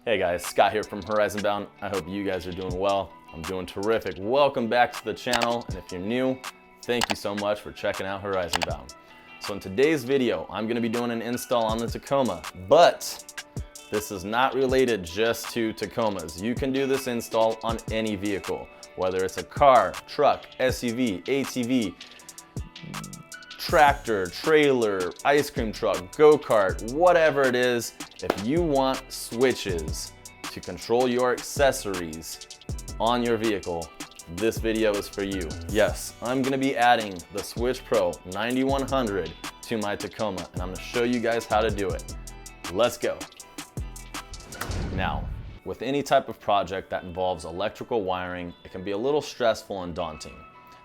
Hey guys, Scott here from Horizon Bound. I hope you guys are doing well. I'm doing terrific. Welcome back to the channel, and if you're new, thank you so much for checking out Horizon Bound. So in today's video, I'm gonna be doing an install on the Tacoma, but this is not related just to Tacomas. You can do this install on any vehicle, whether it's a car, truck, SUV, ATV, tractor, trailer, ice cream truck, go-kart, whatever it is. If you want switches to control your accessories on your vehicle, this video is for you. Yes, I'm gonna be adding the Switch Pro 9100 to my Tacoma, and I'm gonna show you guys how to do it. Let's go. Now, with any type of project that involves electrical wiring, it can be a little stressful and daunting.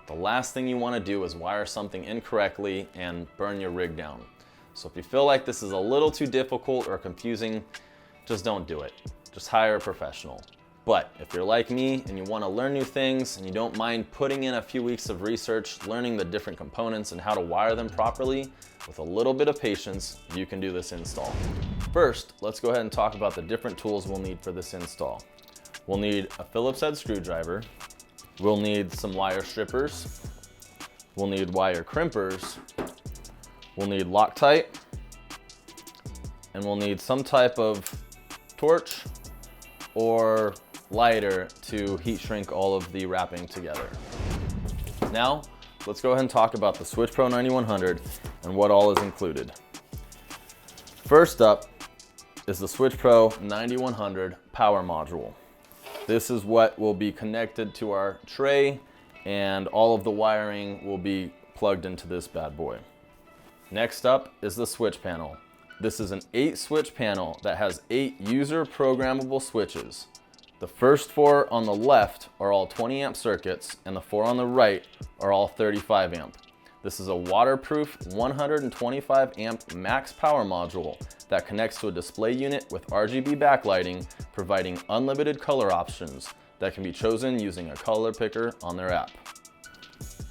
The last thing you want to do is wire something incorrectly and burn your rig down. So if you feel like this is a little too difficult or confusing, just don't do it. Just hire a professional. But if you're like me and you want to learn new things and you don't mind putting in a few weeks of research, learning the different components and how to wire them properly, with a little bit of patience, you can do this install. First, let's go ahead and talk about the different tools we'll need for this install. We'll need a Phillips head screwdriver. We'll need some wire strippers. We'll need wire crimpers. We'll need Loctite. And we'll need some type of torch or lighter to heat shrink all of the wrapping together. Now, let's go ahead and talk about the Switch Pro 9100 and what all is included. First up is the Switch Pro 9100 power module. This is what will be connected to our tray, and all of the wiring will be plugged into this bad boy. Next up is the switch panel. This is an 8 switch panel that has 8 user programmable switches. The first 4 on the left are all 20 amp circuits, and the 4 on the right are all 35 amp. This is a waterproof 125 amp max power module that connects to a display unit with RGB backlighting, providing unlimited color options that can be chosen using a color picker on their app.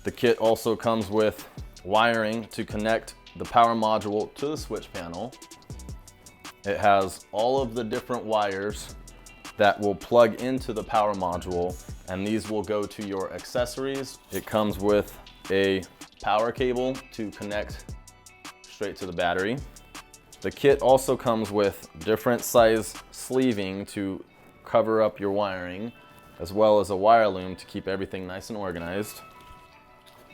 The kit also comes with wiring to connect the power module to the switch panel. It has all of the different wires that will plug into the power module, and these will go to your accessories. It comes with a power cable to connect straight to the battery. The kit also comes with different size sleeving to cover up your wiring, as well as a wire loom to keep everything nice and organized.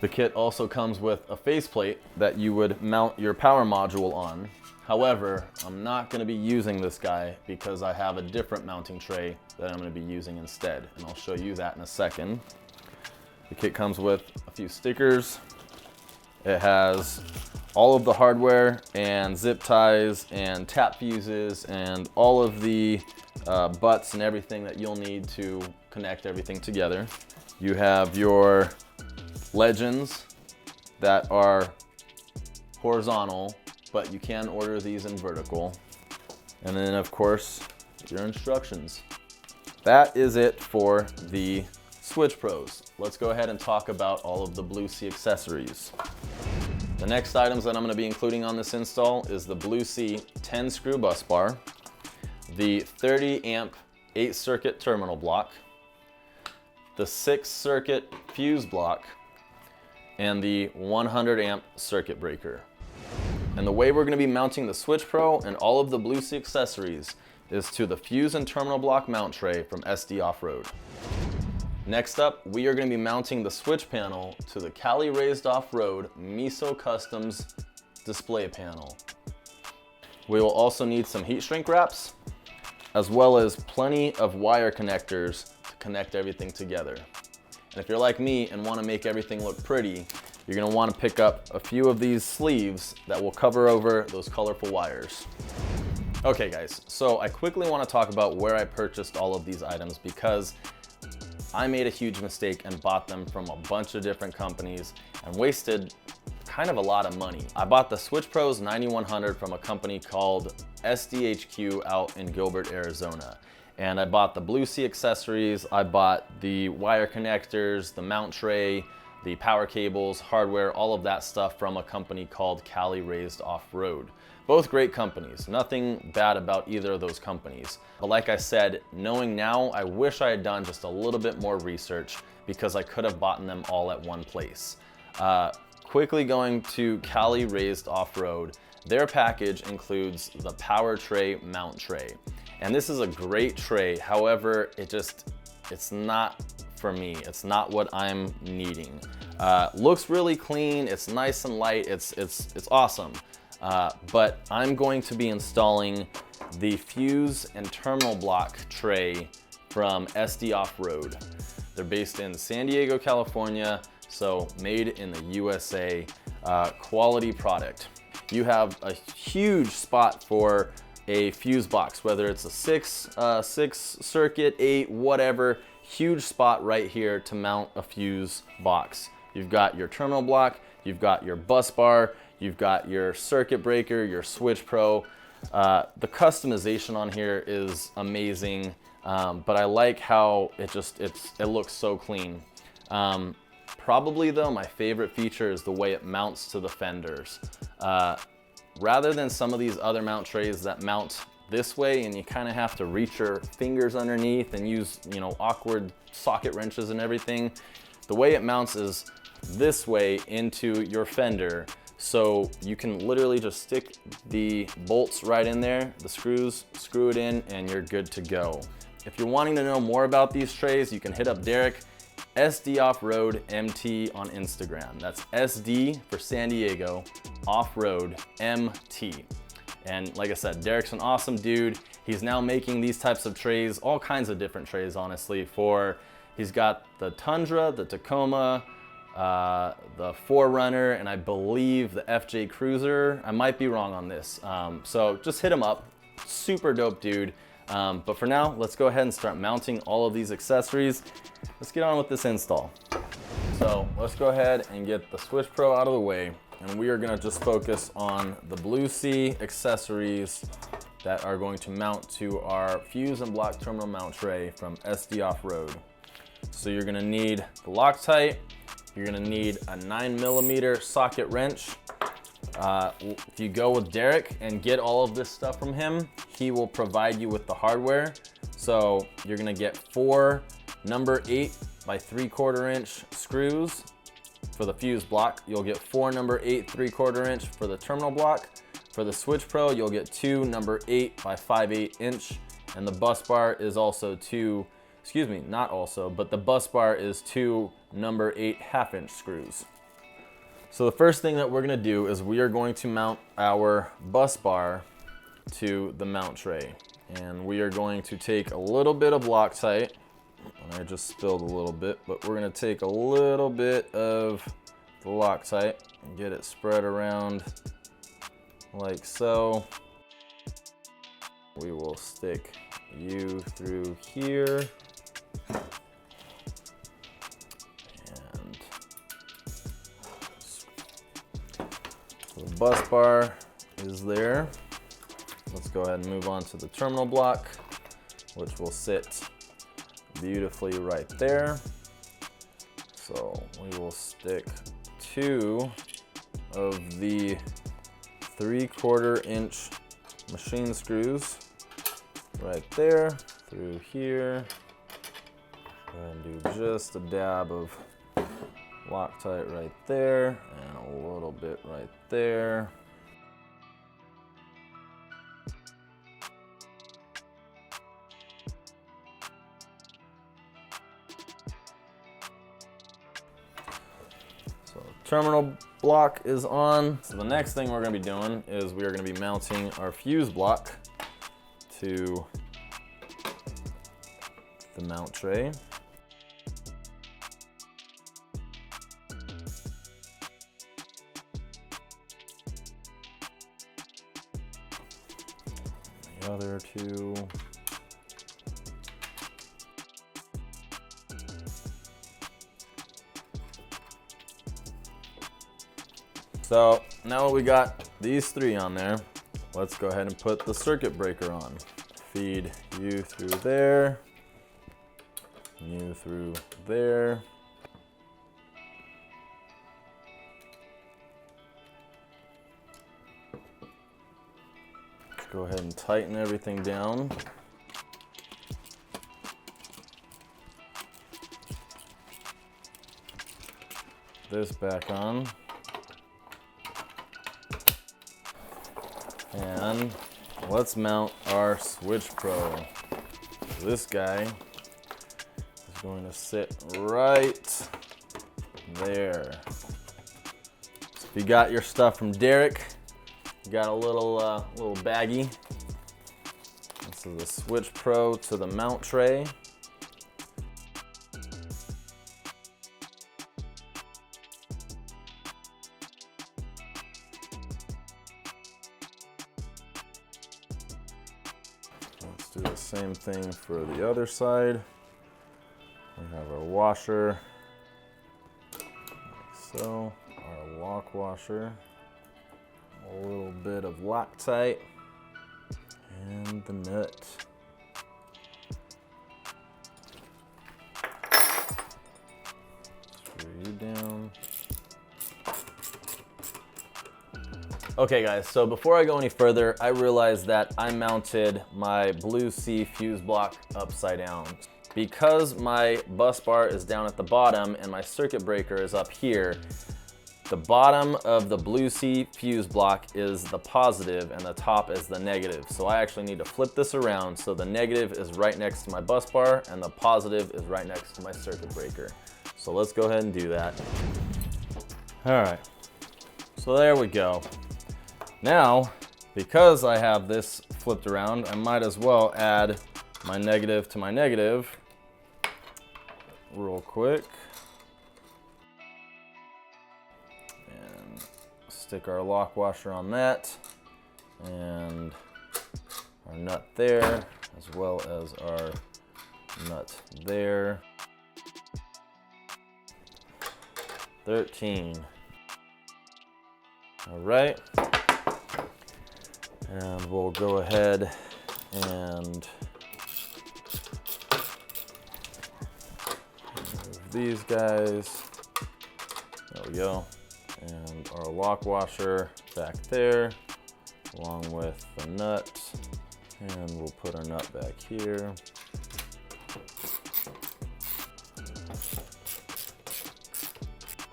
The kit also comes with a faceplate that you would mount your power module on. However, I'm not going to be using this guy because I have a different mounting tray that I'm going to be using instead, and I'll show you that in a second. The kit comes with a few stickers. It has all of the hardware and zip ties and tap fuses and all of the butts and everything that you'll need to connect everything together. You have your legends that are horizontal, but you can order these in vertical. And then of course, your instructions. That is it for the Switch Pros. Let's go ahead and talk about all of the Blue Sea accessories. The next items that I'm going to be including on this install is the Blue Sea 10 screw bus bar, the 30 amp 8 circuit terminal block, the 6 circuit fuse block, and the 100 amp circuit breaker. And the way we're going to be mounting the Switch Pro and all of the Blue Sea accessories is to the fuse and terminal block mount tray from SD Off-Road. Next up, we are going to be mounting the switch panel to the Cali Raised Off-Road Miso Customs display panel. We will also need some heat shrink wraps, as well as plenty of wire connectors to connect everything together. And if you're like me and want to make everything look pretty, you're going to want to pick up a few of these sleeves that will cover over those colorful wires. Okay guys, so I quickly want to talk about where I purchased all of these items because I made a huge mistake and bought them from a bunch of different companies and wasted kind of a lot of money. I bought the Switch Pros 9100 from a company called SDHQ out in Gilbert, Arizona. And I bought the Blue Sea accessories, I bought the wire connectors, the mount tray, the power cables, hardware, all of that stuff from a company called Cali Raised Off-Road. Both great companies, nothing bad about either of those companies. But like I said, knowing now, I wish I had done just a little bit more research because I could have bought them all at one place. Quickly going to Cali Raised Off-Road, their package includes the power tray mount tray. And this is a great tray, however, it's not for me. It's not what I'm needing. Looks really clean, it's nice and light, it's awesome. But I'm going to be installing the fuse and terminal block tray from SD Off-Road. They're based in San Diego, California, so made in the USA, quality product. You have a huge spot for a fuse box, whether it's a six circuit, 8, whatever, huge spot right here to mount a fuse box. You've got your terminal block, you've got your bus bar, you've got your circuit breaker, your switch pro. The customization on here is amazing, but I like how it looks so clean. Probably though, my favorite feature is the way it mounts to the fenders. Rather than some of these other mount trays that mount this way and you kind of have to reach your fingers underneath and use, awkward socket wrenches and everything, the way it mounts is this way into your fender. So you can literally just stick the bolts right in there, the screws, screw it in, and you're good to go. If you're wanting to know more about these trays, you can hit up Derek, SDOFFROADMT on Instagram. That's SD for San Diego, Off-Road MT. And like I said, Derek's an awesome dude. He's now making these types of trays, all kinds of different trays, honestly, he's got the Tundra, the Tacoma, the 4Runner, and I believe the FJ Cruiser. I might be wrong on this. So just hit him up. Super dope dude. But for now, let's go ahead and start mounting all of these accessories. Let's get on with this install. So let's go ahead and get the Switch Pro out of the way. And we are gonna just focus on the Blue Sea accessories that are going to mount to our fuse and block terminal mount tray from SD Off-Road. So you're gonna need the Loctite, you're gonna need a 9mm socket wrench. If you go with Derek and get all of this stuff from him, he will provide you with the hardware. So you're gonna get 4 number 8 by 3/4 inch screws for the fuse block. You'll get 4 number 8 3/4 inch for the terminal block. For the Switch Pro, you'll get 2 number 8 by 5/8 inch. And the bus bar is also 2, not also, but the bus bar is 2 number 8 1/2 inch screws. So the first thing that we're gonna do is we are going to mount our bus bar to the mount tray. And we are going to take a little bit of Loctite, and I just spilled a little bit, but we're gonna take a little bit of the Loctite and get it spread around like so. We will stick you through here. The bus bar is there. Let's go ahead and move on to the terminal block, which will sit beautifully right there. So we will stick 2 of the 3/4 inch machine screws right there, through here. Go ahead and do just a dab of Loctite right there, and a little bit right there. So terminal block is on. So the next thing we're gonna be doing is we are gonna be mounting our fuse block to the mount tray. The other 2. So now we got these 3 on there, let's go ahead and put the circuit breaker on. Feed you through there, you through there. go ahead and tighten everything down. This back on. And let's mount our Switch Pro. This guy is going to sit right there. So if you got your stuff from Derek, you got a little baggie. This is the Switch Pro to the mount tray. Let's do the same thing for the other side. We have our washer, like so, our lock washer, a little bit of Loctite, and the nut. Screw you down. Okay guys, so before I go any further, I realized that I mounted my Blue Sea fuse block upside down. Because my bus bar is down at the bottom and my circuit breaker is up here, the bottom of the Blue Sea fuse block is the positive and the top is the negative. So I actually need to flip this around so the negative is right next to my bus bar and the positive is right next to my circuit breaker. So let's go ahead and do that. All right, so there we go. Now, because I have this flipped around, I might as well add my negative to my negative real quick. And stick our lock washer on that, and our nut there, as well as our nut there. 13. All right. And we'll go ahead and move these guys. There we go. And our lock washer back there, along with the nut. And we'll put our nut back here.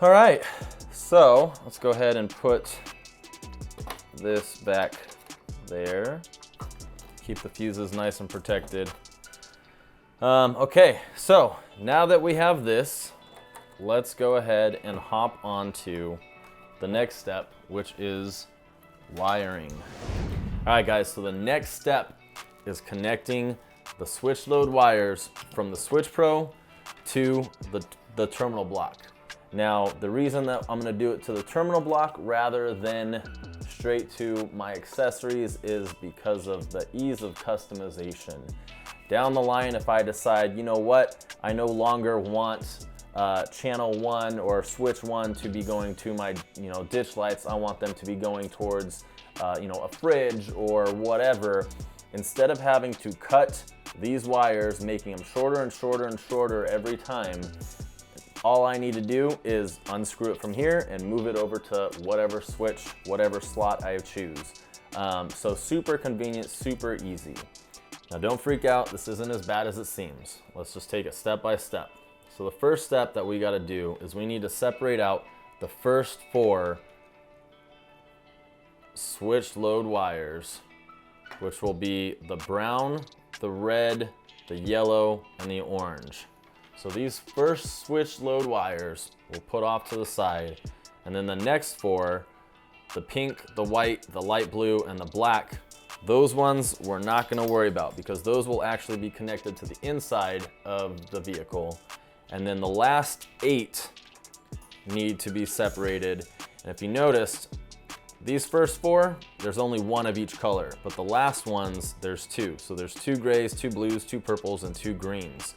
All right, so let's go ahead and put this back there. Keep the fuses nice and protected. Okay, so now that we have this, let's go ahead and hop onto the next step, which is wiring. All right guys, so the next step is connecting the switch load wires from the Switch Pro to the terminal block. Now, the reason that I'm gonna do it to the terminal block rather than straight to my accessories is because of the ease of customization. Down the line, if I decide, you know what, I no longer want channel 1 or switch 1 to be going to my ditch lights, I want them to be going towards a fridge or whatever. Instead of having to cut these wires, making them shorter and shorter and shorter every time, all I need to do is unscrew it from here and move it over to whatever switch, whatever slot I choose. So super convenient, super easy. Now don't freak out, this isn't as bad as it seems. Let's just take it step by step. So the first step that we gotta do is we need to separate out the first 4 switch load wires, which will be the brown, the red, the yellow, and the orange. So these first switch load wires we'll put off to the side, and then the next 4, the pink, the white, the light blue, and the black, those ones we're not gonna worry about because those will actually be connected to the inside of the vehicle. And then the last 8 need to be separated. And if you noticed, these first 4, there's only 1 of each color, but the last ones, there's 2. So there's 2 grays, 2 blues, 2 purples, and 2 greens.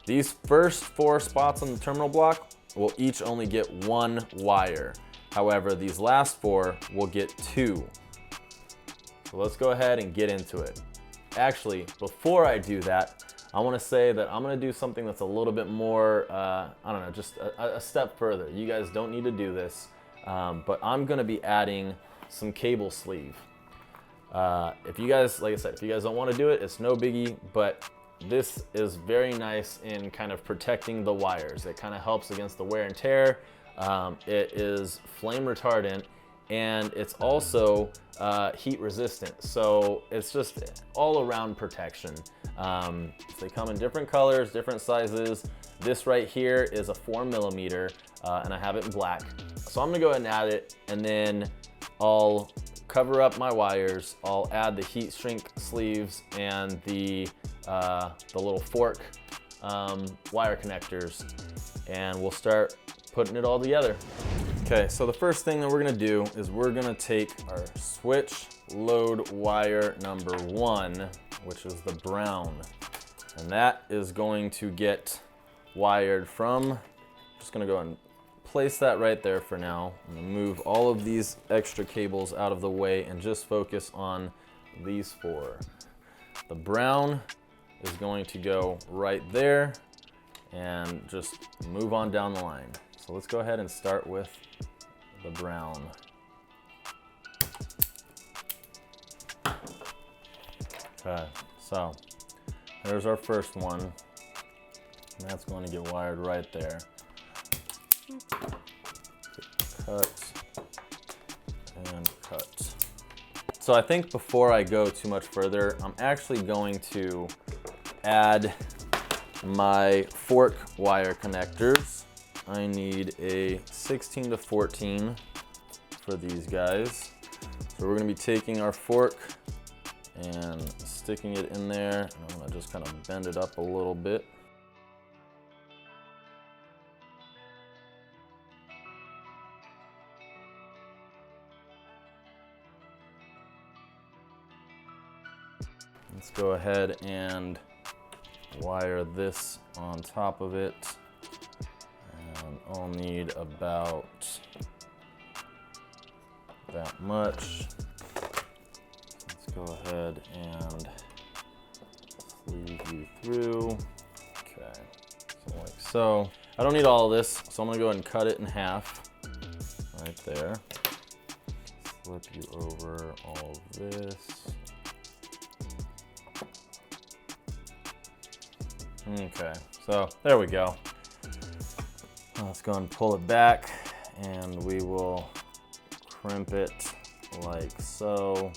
These first 4 spots on the terminal block will each only get 1 wire. However, these last 4 will get 2. So let's go ahead and get into it. Actually, before I do that, I want to say that I'm going to do something that's a little bit more, I don't know, just a step further. You guys don't need to do this, but I'm going to be adding some cable sleeve. If you guys, like I said, if you guys don't want to do it, it's no biggie, but this is very nice in kind of protecting the wires. It kind of helps against the wear and tear. It is flame retardant, and it's also heat resistant. So it's just all around protection. They come in different colors, different sizes. This right here is a 4mm, and I have it in black. So I'm gonna go ahead and add it, and then I'll cover up my wires. I'll add the heat shrink sleeves and the little fork wire connectors, and we'll start putting it all together. Okay, so the first thing that we're gonna do is we're gonna take our switch load wire number 1, which is the brown, and that is going to get wired from, just gonna go and place that right there for now. I'm gonna move all of these extra cables out of the way and just focus on these 4. The brown is going to go right there and just move on down the line. So let's go ahead and start with the brown. Okay, so there's our first one, and that's going to get wired right there. Cut and cut. So I think before I go too much further, I'm actually going to add my fork wire connectors. I need a 16 to 14 for these guys. So we're gonna be taking our fork and sticking it in there, and I'm gonna just kind of bend it up a little bit. Let's go ahead and wire this on top of it. And I'll need about that much. Let's go ahead and sleeve you through. Okay, so like so. I don't need all of this, so I'm gonna go ahead and cut it in half right there. Flip you over all of this. Okay, so there we go. Let's go and pull it back, and we will crimp it like so.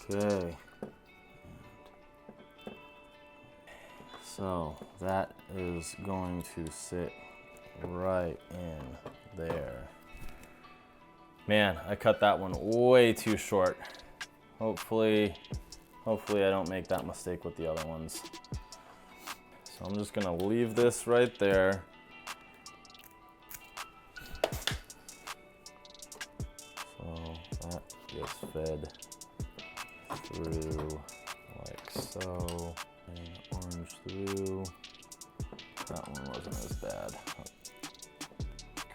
Okay. So that is going to sit right in there. Man, I cut that one way too short. Hopefully I don't make that mistake with the other ones. So I'm just gonna leave this right there. So that gets fed through like so, and orange through. That one wasn't as bad.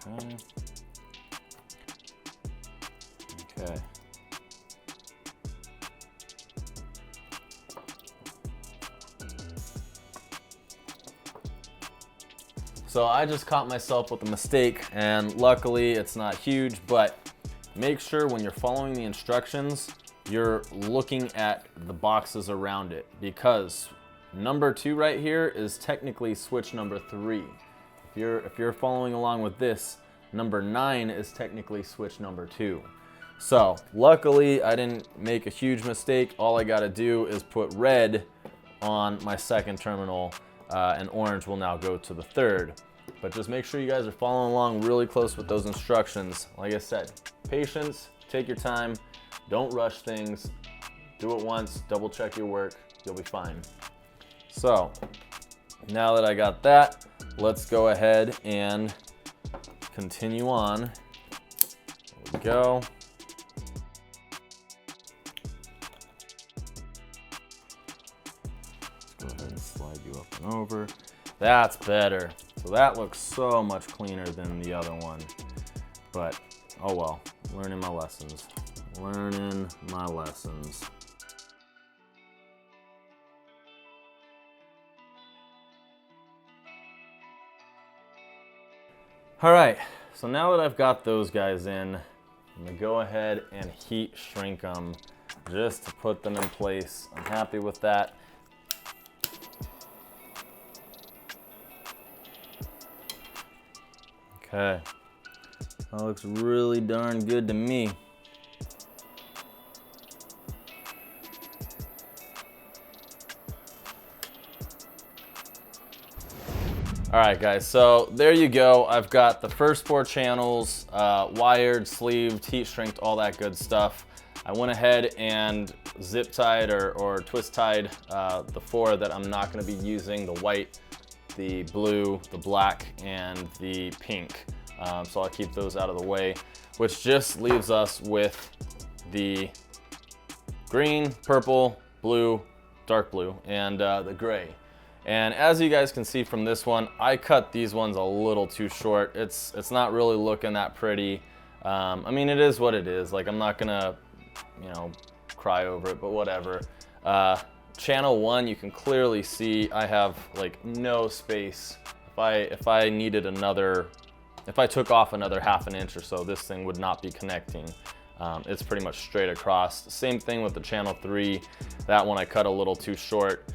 Okay. Okay. So I just caught myself with a mistake, and luckily it's not huge, but make sure when you're following the instructions, you're looking at the boxes around it, because number 2 right here is technically switch number 3. If you're following along with this, number 9 is technically switch number 2. So luckily I didn't make a huge mistake. All I gotta do is put red on my second terminal, and orange will now go to the third. But just make sure you guys are following along really close with those instructions. Like I said, patience, take your time, don't rush things, do it once, double check your work, you'll be fine. So now that I got that, let's go ahead and continue on. There we go. Let's go ahead and slide you up and over. That's better. So that looks so much cleaner than the other one. But, oh well, learning my lessons. Learning my lessons. All right, so now that I've got those guys in, I'm gonna go ahead and heat shrink them just to put them in place. I'm happy with that. Okay, that looks really darn good to me. All right, guys, so there you go. I've got the first 4 channels wired, sleeved, heat shrinked, all that good stuff. I went ahead and zip tied or twist tied the 4 that I'm not gonna be using, the white, the blue, the black, and the pink. So I'll keep those out of the way, which just leaves us with the green, purple, blue, dark blue, and the gray. And as you guys can see from this one, I cut these ones a little too short. It's not really looking that pretty. I mean, it is what it is. Like, I'm not gonna, you know, cry over it, but whatever. Channel 1, you can clearly see I have like no space. If I needed another, if I took off another ½ inch or so, this thing would not be connecting. It's pretty much straight across. Same thing with the channel 3. That one I cut a little too short.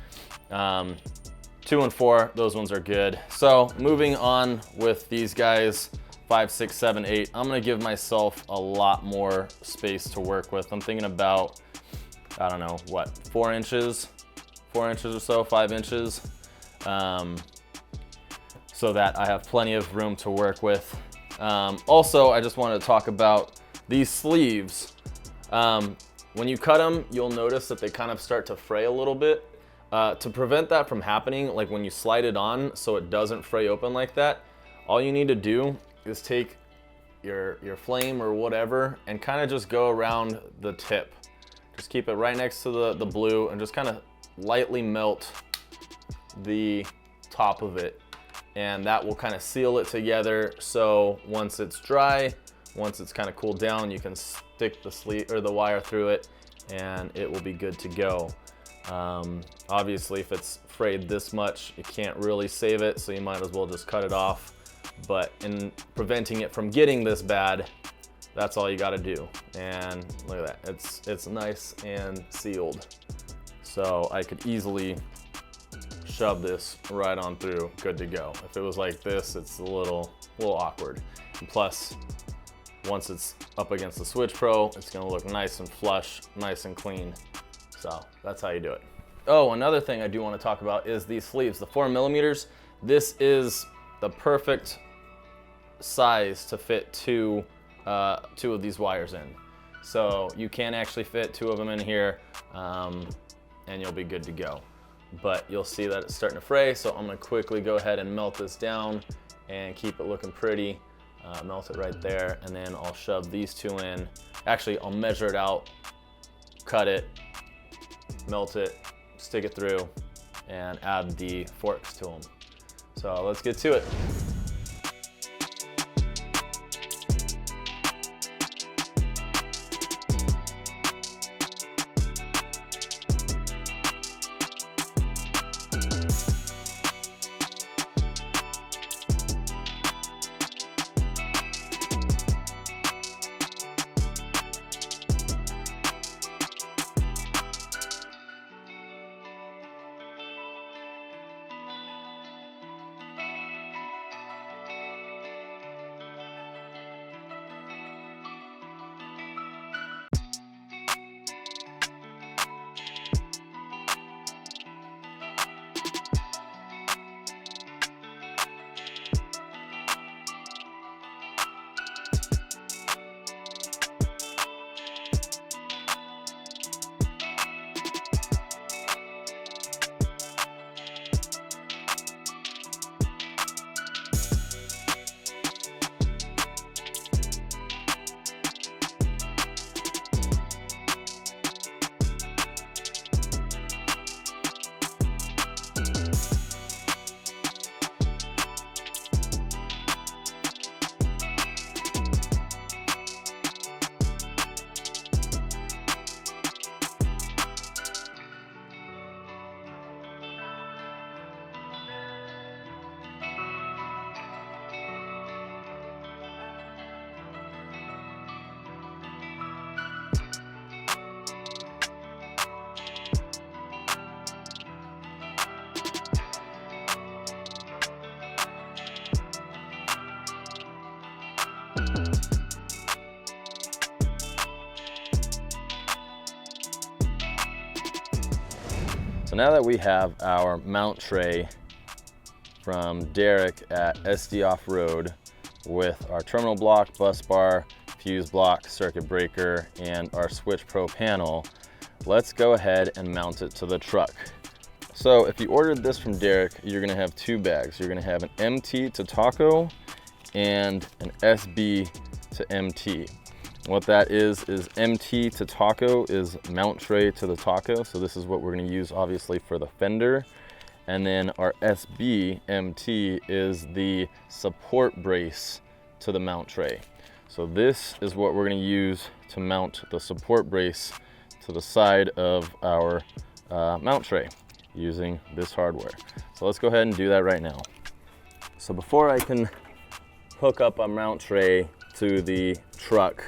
2 and 4, those ones are good. So moving on with these guys, 5, 6, 7, 8, I'm gonna give myself a lot more space to work with. I'm thinking about, I don't know, what, 4 inches? 4 inches or so, 5 inches. So that I have plenty of room to work with. Also, I just wanted to talk about these sleeves. When you cut them, you'll notice that they kind of start to fray a little bit. To prevent that from happening, like when you slide it on so it doesn't fray open like that, all you need to do is take your flame or whatever and kind of just go around the tip. Just keep it right next to the blue and just kind of lightly melt the top of it. And that will kind of seal it together. So once it's dry, once it's kind of cooled down, you can stick the sleeve or the wire through it and it will be good to go. Obviously, if it's frayed this much, you can't really save it, so you might as well just cut it off. But in preventing it from getting this bad, that's all you got to do. And look at that, it's nice and sealed. So I could easily shove this right on through, good to go. If it was like this, it's a little awkward. And plus, once it's up against the Switch Pro, it's gonna look nice and flush, nice and clean. So that's how you do it. Oh, another thing I do want to talk about is these sleeves, the 4mm. This is the perfect size to fit two of these wires in. So you can actually fit 2 of them in here and you'll be good to go. But you'll see that it's starting to fray, so I'm gonna quickly go ahead and melt this down and keep it looking pretty. Melt it right there, and then I'll shove these 2 in. Actually, I'll measure it out, cut it, melt it, stick it through, and add the forks to them. So let's get to it. So now that we have our mount tray from Derek at SD Off-Road with our terminal block, bus bar, fuse block, circuit breaker, and our Switch Pro panel, let's go ahead and mount it to the truck. So if you ordered this from Derek, you're gonna have two bags. You're gonna have an MT to Taco and an SB to MT. What that is MT to Taco is mount tray to the Taco. So this is what we're gonna use obviously for the fender. And then our SB MT is the support brace to the mount tray. So this is what we're gonna use to mount the support brace to the side of our mount tray using this hardware. So let's go ahead and do that right now. So before I can hook up a mount tray to the truck,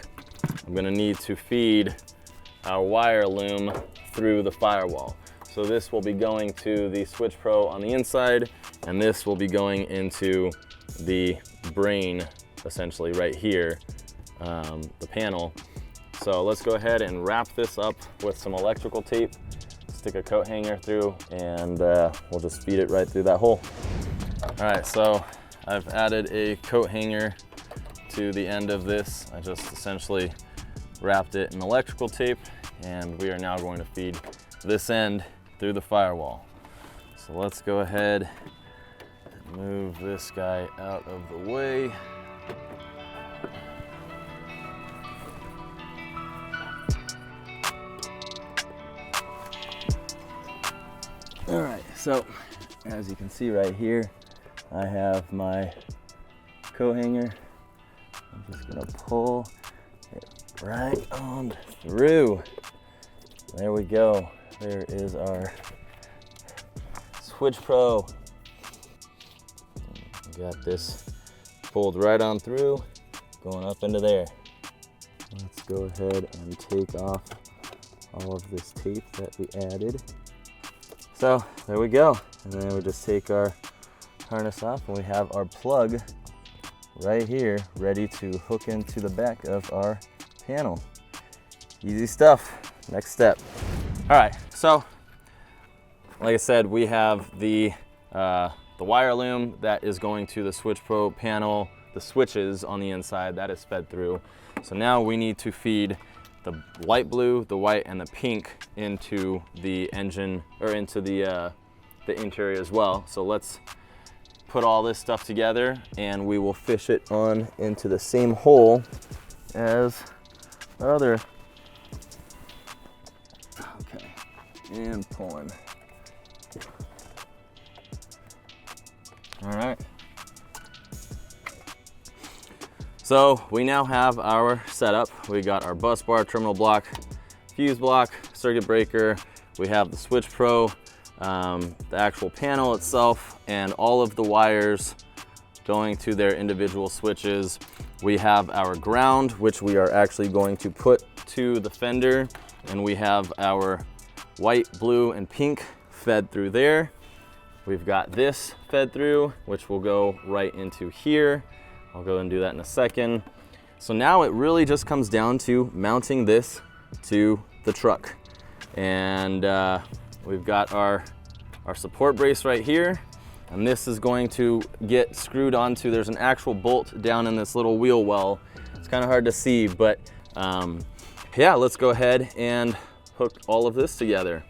I'm gonna need to feed our wire loom through the firewall. So this will be going to the Switch Pro on the inside, and this will be going into the brain, essentially right here, the panel. So let's go ahead and wrap this up with some electrical tape, stick a coat hanger through, and we'll just feed it right through that hole. All right, so I've added a coat hanger to the end of this. I just essentially wrapped it in electrical tape, and we are now going to feed this end through the firewall. So let's go ahead and move this guy out of the way. All right, so as you can see right here, I have my coat hanger. I'm just gonna pull it right on through. There we go. There is our Switch Pro. Got this pulled right on through, going up into there. Let's go ahead and take off all of this tape that we added. So there we go. And then we just take our harness off, and we have our plug right here ready to hook into the back of our panel. Easy stuff. Next step. All right, so like I said, we have the wire loom that is going to the Switch Pro panel, the switches on the inside that is fed through. So now we need to feed the light blue, the white, and the pink into the engine, or into the interior as well. So let's put all this stuff together, and we will fish it on into the same hole as our other. Okay, and pulling. All right. So we now have our setup. We got our bus bar, terminal block, fuse block, circuit breaker. We have the Switch Pro, the actual panel itself, and all of the wires going to their individual switches. We have our ground, which we are actually going to put to the fender, and we have our white, blue, and pink fed through there. We've got this fed through, which will go right into here. I'll go and do that in a second. So now it really just comes down to mounting this to the truck. And we've got our support brace right here. And this is going to get screwed onto, there's an actual bolt down in this little wheel well. It's kind of hard to see, but yeah, let's go ahead and hook all of this together.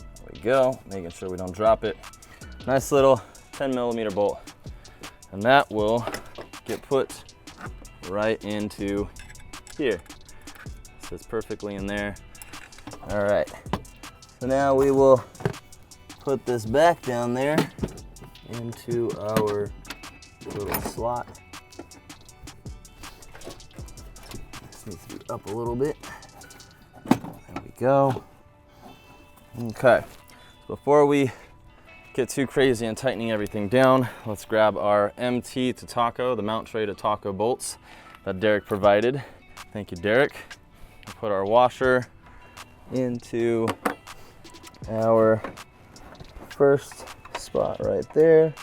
There we go, making sure we don't drop it. Nice little 10mm bolt. And that will get put right into here. Sits perfectly in there. All right, so now we will put this back down there into our little slot. This needs to be up a little bit. There we go. Okay, before we get too crazy and tightening everything down, let's grab our MT to Taco, the mount tray to Taco bolts that Derek provided. Thank you, Derek. We'll put our washer into our first spot right there.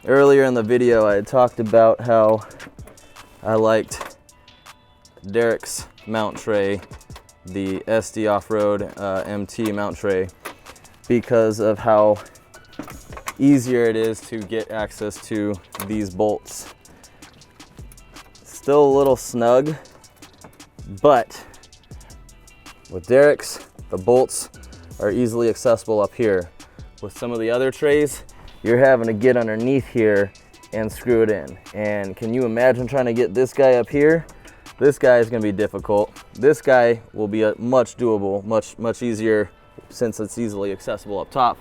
Earlier in the video, I had talked about how I liked Derek's mount tray the SDOFFROADMT mount tray because of how easier it is to get access to these bolts. Still a little snug, but with derricks, the bolts are easily accessible up here. With some of the other trays, you're having to get underneath here and screw it in. And can you imagine trying to get this guy up here? This guy is gonna be difficult. This guy will be much doable, much easier since it's easily accessible up top.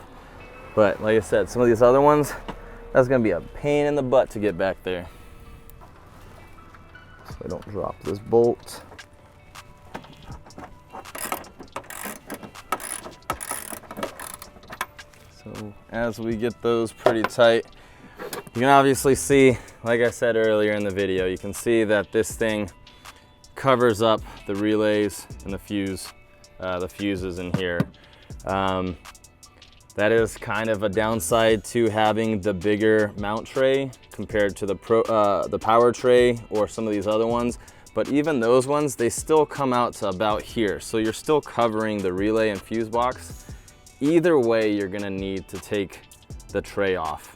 But like I said, some of these other ones, that's gonna be a pain in the butt to get back there. So I don't drop this bolt. So as we get those pretty tight, you can obviously see, like I said earlier in the video, you can see that this thing covers up the relays and the fuses in here. That is kind of a downside to having the bigger mount tray compared to the power tray or some of these other ones. But even those ones, they still come out to about here. So you're still covering the relay and fuse box. Either way, you're gonna need to take the tray off.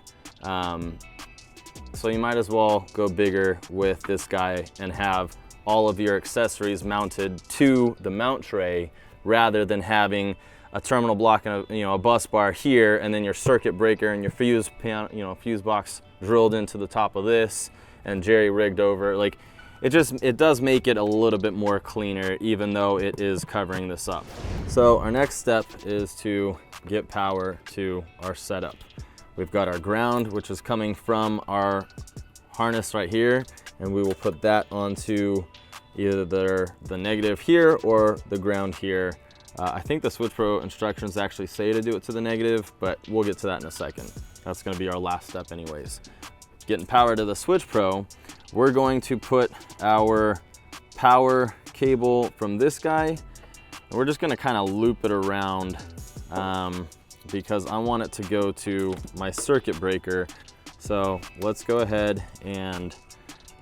So you might as well go bigger with this guy and have all of your accessories mounted to the mount tray rather than having a terminal block and a bus bar here, and then your circuit breaker and your fuse box drilled into the top of this and jerry rigged over. Like it does make it a little bit more cleaner, even though it is covering this up. So our next step is to get power to our setup. We've got our ground, which is coming from our harness right here, and we will put that onto either the negative here or the ground here. I think the Switch Pro instructions actually say to do it to the negative, but we'll get to that in a second. That's gonna be our last step anyways. Getting power to the Switch Pro, we're going to put our power cable from this guy, and we're just gonna kind of loop it around because I want it to go to my circuit breaker. So let's go ahead and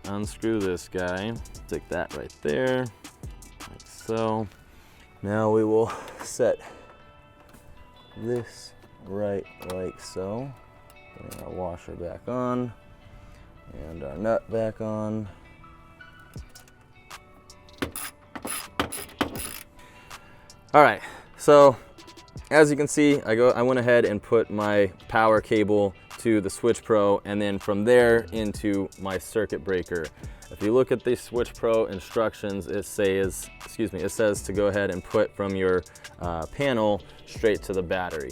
unscrew this guy. Stick that right there, like so. Now we will set this right like so. Putting our washer back on and our nut back on. All right, so as you can see, I went ahead and put my power cable to the Switch Pro, and then from there into my circuit breaker. If you look at the Switch Pro instructions, it says to go ahead and put from your panel straight to the battery.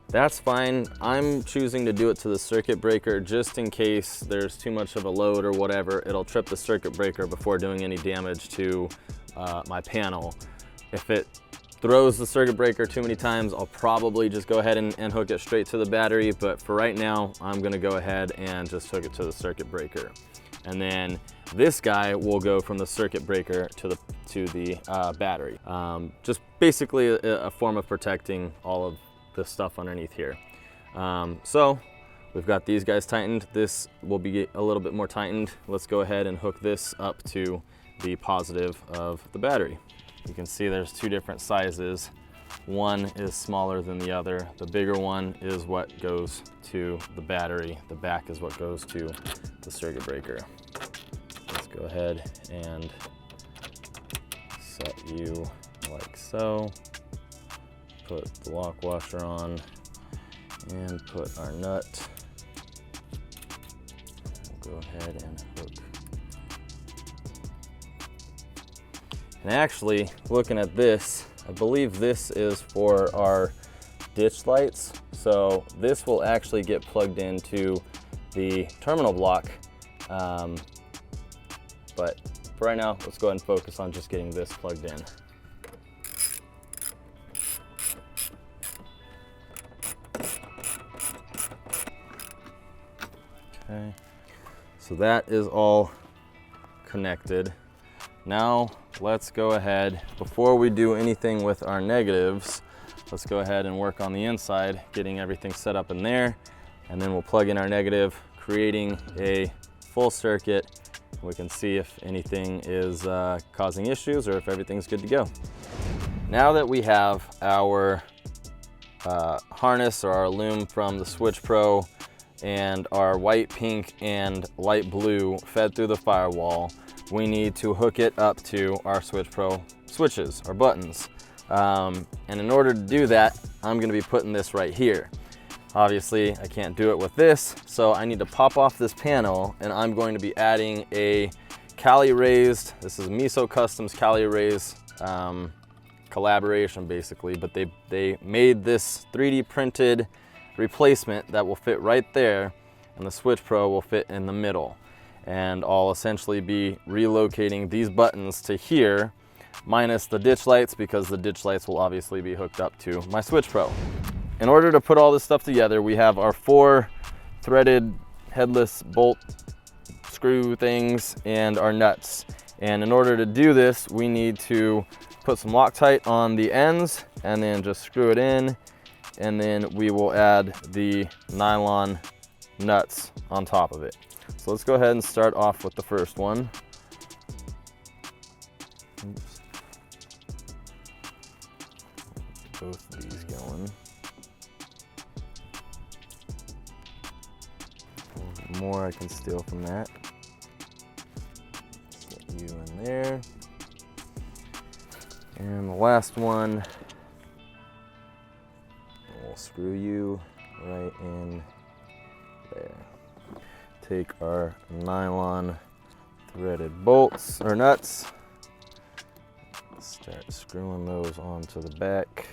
That's fine. I'm choosing to do it to the circuit breaker just in case there's too much of a load or whatever. It'll trip the circuit breaker before doing any damage to my panel. If it throws the circuit breaker too many times, I'll probably just go ahead and hook it straight to the battery. But for right now, I'm gonna go ahead and just hook it to the circuit breaker. And then this guy will go from the circuit breaker to the battery. Just basically a form of protecting all of the stuff underneath here. So we've got these guys tightened. This will be a little bit more tightened. Let's go ahead and hook this up to the positive of the battery. You can see there's two different sizes. One is smaller than the other. The bigger one is what goes to the battery. The back is what goes to the circuit breaker. Let's go ahead and set you like so. Put the lock washer on and put our nut. We'll go ahead and hook. And actually, looking at this, I believe this is for our ditch lights. So this will actually get plugged into the terminal block. But for right now, let's go ahead and focus on just getting this plugged in. Okay, so that is all connected. Now let's go ahead, before we do anything with our negatives, let's go ahead and work on the inside, getting everything set up in there, and then we'll plug in our negative, creating a full circuit, We can see if anything is causing issues or if everything's good to go. Now that we have our harness or our loom from the Switch Pro and our white, pink, and light blue fed through the firewall, we need to hook it up to our Switch Pro switches or buttons. And in order to do that, I'm going to be putting this right here. Obviously, I can't do it with this, so I need to pop off this panel, and I'm going to be adding a Cali raised, this is Miso Customs Cali raised collaboration basically, but they made this 3D printed replacement that will fit right there, and the Switch Pro will fit in the middle. And I'll essentially be relocating these buttons to here, minus the ditch lights, because the ditch lights will obviously be hooked up to my Switch Pro. In order to put all this stuff together, we have our 4 threaded headless bolt screw things and our nuts. And in order to do this, we need to put some Loctite on the ends and then just screw it in, and then we will add the nylon nuts on top of it. So let's go ahead and start off with the first one. Oops. Both of these going. More I can steal from that. Get you in there. And the last one, we'll screw you right in there. Take our nylon threaded bolts or nuts, start screwing those onto the back.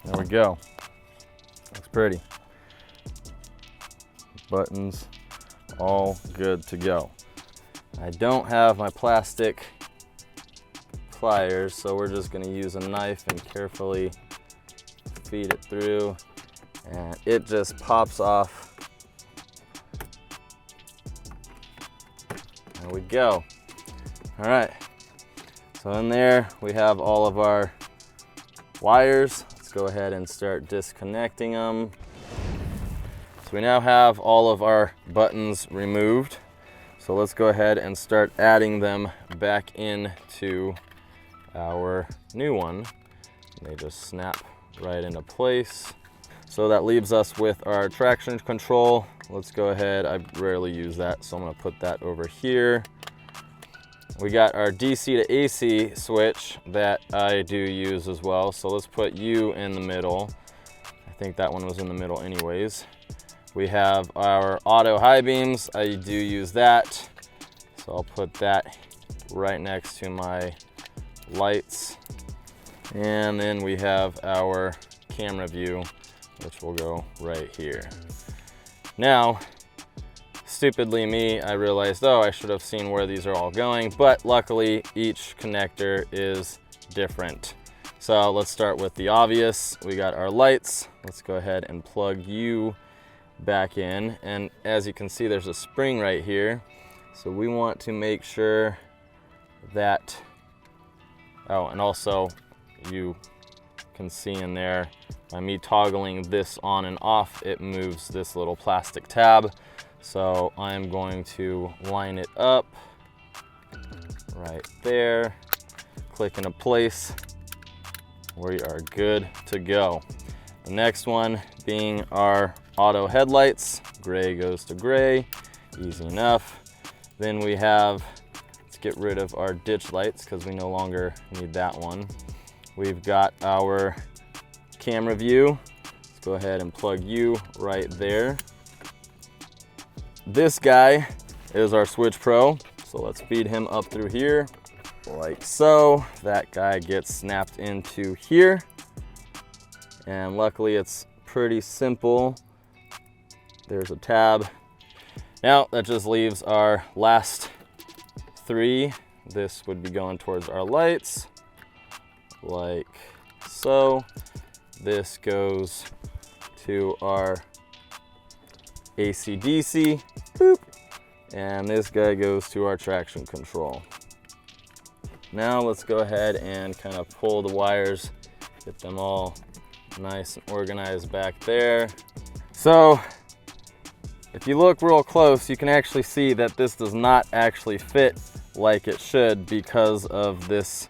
There we go. Looks pretty. Buttons all good to go. I don't have my plastic pliers, so we're just going to use a knife and carefully feed it through, and it just pops off. There we go. All right, so in there we have all of our wires. Go ahead and start disconnecting them. So we now have all of our buttons removed. So let's go ahead and start adding them back into our new one. They just snap right into place. So that leaves us with our traction control. Let's go ahead, I rarely use that, so I'm gonna put that over here. We got our DC to AC switch that I do use as well. So let's put you in the middle. I think that one was in the middle anyways. We have our auto high beams. I do use that. So I'll put that right next to my lights. And then we have our camera view, which will go right here. Now, stupidly me, I realized, oh, I should have seen where these are all going, but luckily each connector is different. So let's start with the obvious. We got our lights. Let's go ahead and plug you back in. And as you can see, there's a spring right here. So we want to make sure that, oh, and also you can see in there, by me toggling this on and off, it moves this little plastic tab. So I'm going to line it up right there, click into place. We are good to go. The next one being our auto headlights. Gray goes to gray, easy enough. Then we have, let's get rid of our ditch lights because we no longer need that one. We've got our camera view. Let's go ahead and plug you right there. This guy is our Switch Pro, so let's feed him up through here, like so. That guy gets snapped into here, and luckily it's pretty simple. There's a tab. Now that just leaves our last 3. This would be going towards our lights, like so. This goes to our AC/DC, boop, and this guy goes to our traction control. now let's go ahead and kind of pull the wires, get them all nice and organized back there. So if you look real close, you can actually see that this does not actually fit like it should because of this.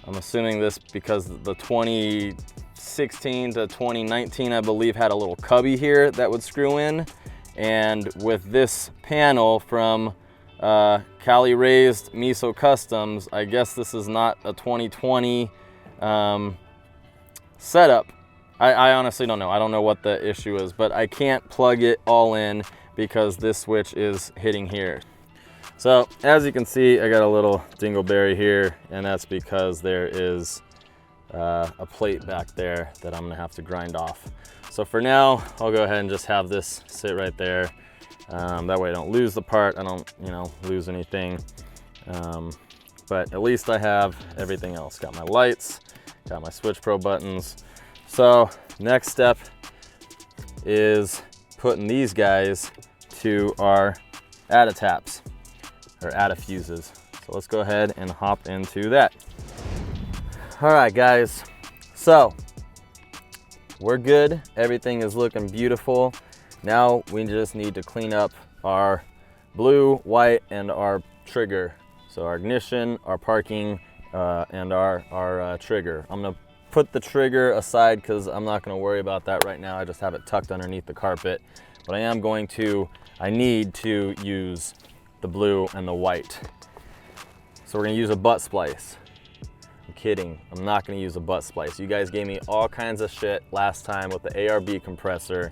I'm assuming this because the 2016 to 2019, I believe, had a little cubby here that would screw in. And with this panel from Cali Raised Miso Customs, I guess this is not a 2020 setup. I honestly don't know. I don't know what the issue is, but I can't plug it all in because this switch is hitting here. So as you can see, I got a little dingleberry here, and that's because there is a plate back there that I'm gonna have to grind off. So for now, I'll go ahead and just have this sit right there. That way I don't lose the part, I don't, lose anything. But at least I have everything else. Got my lights, got my Switch Pro buttons. So next step is putting these guys to our ATA taps, or ATA fuses. So let's go ahead and hop into that. All right, guys, so we're good. Everything is looking beautiful. Now we just need to clean up our blue, white, and our trigger. So our ignition, our parking, and our trigger. I'm gonna put the trigger aside because I'm not gonna worry about that right now. I just have it tucked underneath the carpet. But I need to use the blue and the white. So we're gonna use a butt splice. I'm kidding, I'm not gonna use a butt splice. You guys gave me all kinds of shit last time with the ARB compressor.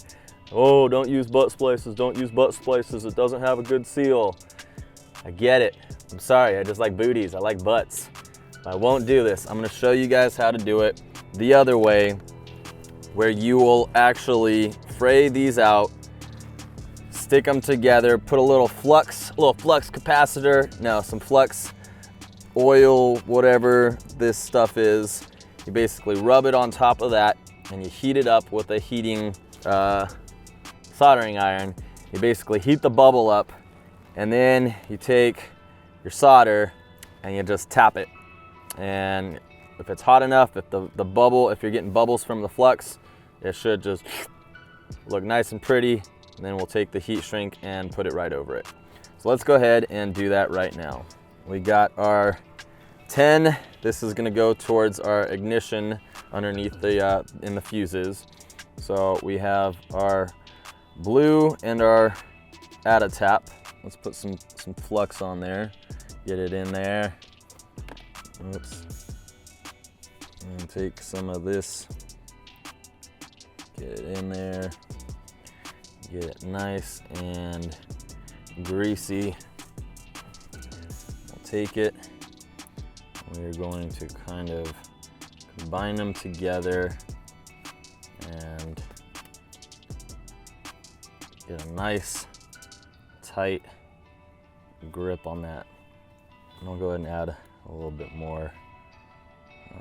Oh, don't use butt splices, don't use butt splices, it doesn't have a good seal. I get it, I'm sorry, I just like booties, I like butts. But I won't do this. I'm gonna show you guys how to do it the other way, where you will actually fray these out, stick them together, put a little flux capacitor, some flux oil, whatever this stuff is. You basically rub it on top of that and you heat it up with a heating soldering iron. You basically heat the bubble up, and then you take your solder and you just tap it. And if it's hot enough, if if you're getting bubbles from the flux, it should just look nice and pretty. And then we'll take the heat shrink and put it right over it. So let's go ahead and do that right now. We got our 10. This is gonna go towards our ignition underneath in the fuses. So we have our blue and our ATA tap. Let's put some flux on there. Get it in there. Oops. And take some of this. Get it in there. Get it nice and greasy. We'll take it. We're going to kind of combine them together and get a nice tight grip on that. And I'll go ahead and add a little bit more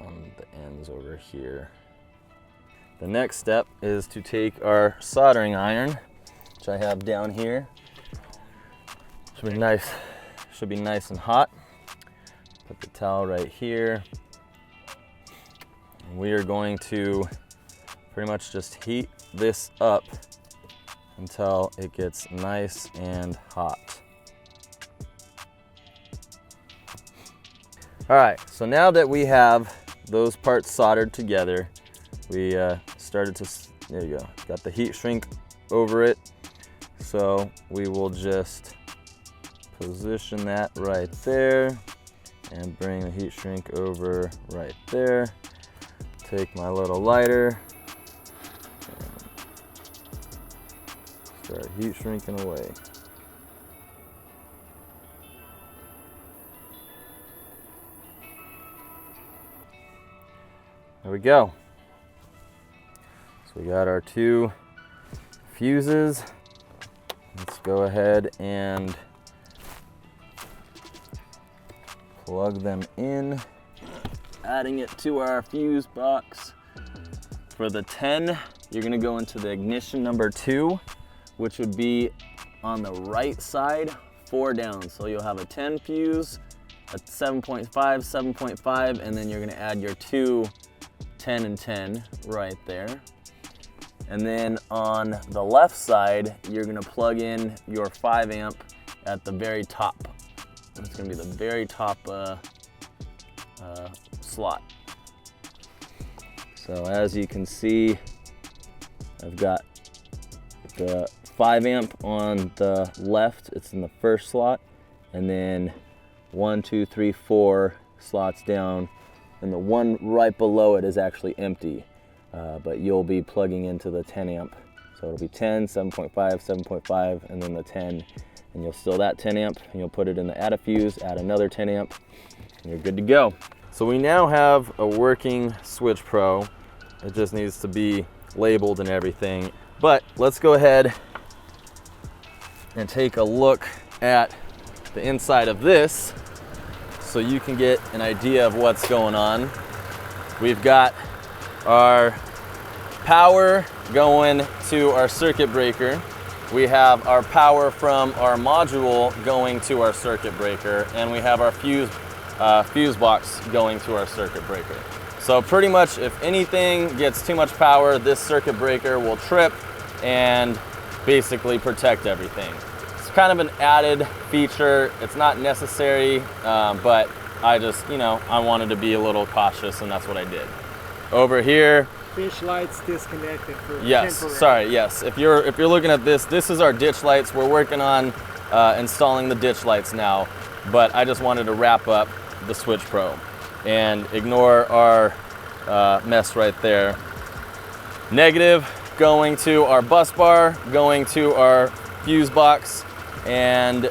on the ends over here. The next step is to take our soldering iron, which I have down here. Should be nice and hot. Put the towel right here. And we are going to pretty much just heat this up until it gets nice and hot. All right, so now that we have those parts soldered together, we started to, there you go, got the heat shrink over it. So we will just position that right there and bring the heat shrink over right there. Take my little lighter and start heat shrinking away. There we go. So we got our 2 fuses. Let's go ahead and plug them in, adding it to our fuse box. For the 10, you're gonna go into the ignition number 2, which would be on the right side, 4 down. So you'll have a 10 fuse a 7.5, 7.5, and then you're gonna add your two 10 and 10 right there. And then on the left side, you're gonna plug in your 5 amp at the very top. It's gonna be the very top slot. So as you can see, I've got the 5 amp on the left, it's in the first slot, and then 1, 2, 3, 4 slots down, and the one right below it is actually empty, but you'll be plugging into the 10 amp. So it'll be 10, 7.5, 7.5, and then the 10, and you'll steal that 10 amp, and you'll put it in the add a fuse, add another 10 amp, and you're good to go. So we now have a working Switch Pro. It just needs to be labeled and everything. But let's go ahead and take a look at the inside of this so you can get an idea of what's going on. We've got our power going to our circuit breaker. We have our power from our module going to our circuit breaker, and we have our fuse box going to our circuit breaker. So pretty much if anything gets too much power, this circuit breaker will trip and basically protect everything. It's kind of an added feature. It's not necessary, but I just, I wanted to be a little cautious, and that's what I did. Over here, ditch lights disconnected for yes, temporary. sorry, yes. If you're looking at this, this is our ditch lights. We're working on installing the ditch lights now, but I just wanted to wrap up the Switch Pro and ignore our mess right there. Negative going to our bus bar, going to our fuse box, and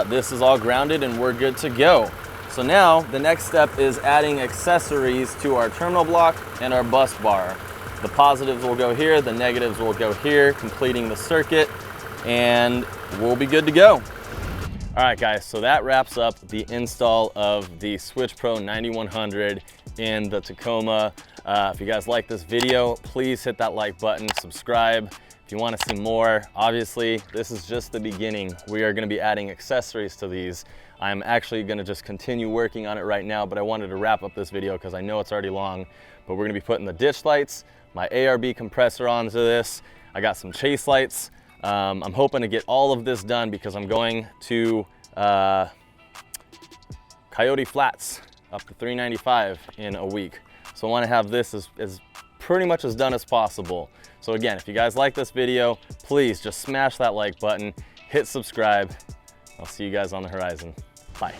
this is all grounded and we're good to go. So now the next step is adding accessories to our terminal block and our bus bar. The positives will go here, the negatives will go here, completing the circuit, and we'll be good to go. All right guys, so that wraps up the install of the Switch Pro 9100 in the Tacoma. If you guys like this video, please hit that like button, subscribe. If you want to see more, obviously this is just the beginning. We are going to be adding accessories to these. I'm actually going to just continue working on it right now, but I wanted to wrap up this video because I know it's already long. But we're going to be putting the ditch lights, my ARB compressor onto this. I got some chase lights. I'm hoping to get all of this done because I'm going to Coyote Flats up to 395 in a week. So I want to have this as pretty much as done as possible. So again, if you guys like this video, please just smash that like button, hit subscribe. I'll see you guys on the horizon. Bye.